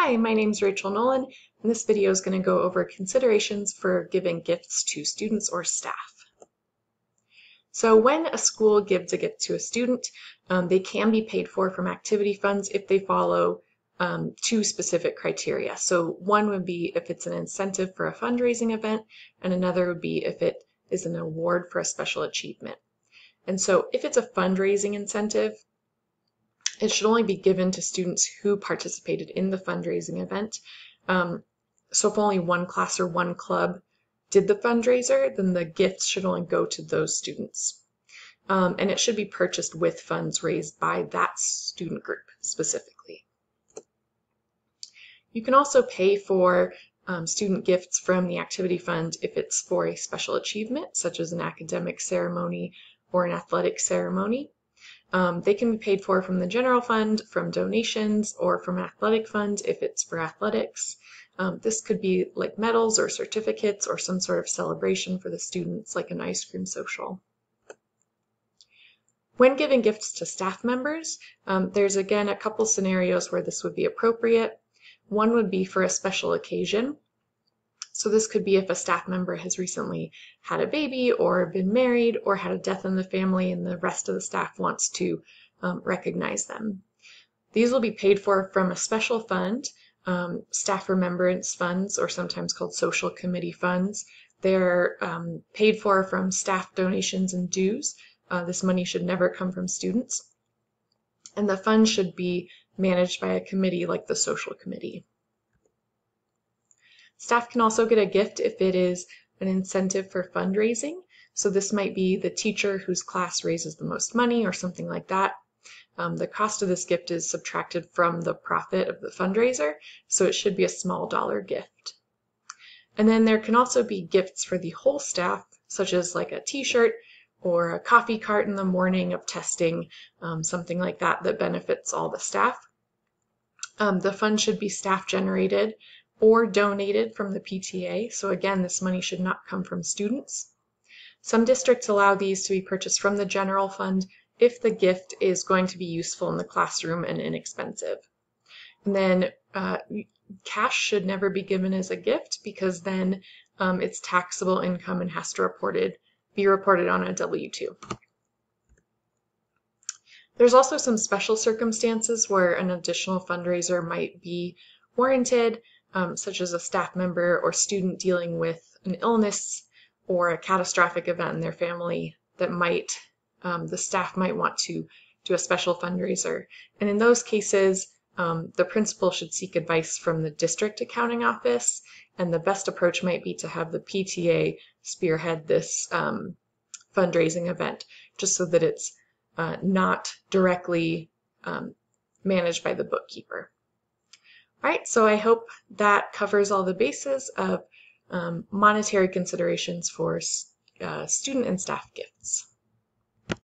Hi, my name is Rachel Nolan, and this video is going to go over considerations for giving gifts to students or staff. So when a school gives a gift to a student, they can be paid for from activity funds if they follow two specific criteria. So one would be if it's an incentive for a fundraising event, and another would be if it is an award for a special achievement. And so if it's a fundraising incentive, it should only be given to students who participated in the fundraising event. So if only one class or one club did the fundraiser, then the gifts should only go to those students. And it should be purchased with funds raised by that student group specifically. You can also pay for student gifts from the activity fund if it's for a special achievement, such as an academic ceremony or an athletic ceremony. They can be paid for from the general fund, from donations, or from an athletic fund if it's for athletics. This could be like medals or certificates or some sort of celebration for the students, like an ice cream social. When giving gifts to staff members, there's again a couple scenarios where this would be appropriate. One would be for a special occasion. So this could be if a staff member has recently had a baby or been married or had a death in the family and the rest of the staff wants to recognize them. These will be paid for from a special fund, staff remembrance funds, or sometimes called social committee funds. They're paid for from staff donations and dues. This money should never come from students. And the fund should be managed by a committee like the social committee. Staff can also get a gift if it is an incentive for fundraising. So this might be the teacher whose class raises the most money or something like that. The cost of this gift is subtracted from the profit of the fundraiser, so it should be a small dollar gift. And then there can also be gifts for the whole staff, such as like a t-shirt or a coffee cart in the morning of testing, something like that that benefits all the staff. The fund should be staff generated or donated from the PTA. So again, this money should not come from students. Some districts allow these to be purchased from the general fund if the gift is going to be useful in the classroom and inexpensive. And then cash should never be given as a gift because then it's taxable income and has to be reported on a W-2. There's also some special circumstances where an additional fundraiser might be warranted, such as a staff member or student dealing with an illness or a catastrophic event in their family that the staff might want to do a special fundraiser. And in those cases, the principal should seek advice from the district accounting office, and the best approach might be to have the PTA spearhead this fundraising event, just so that it's not directly managed by the bookkeeper. All right, so I hope that covers all the bases of monetary considerations for student and staff gifts.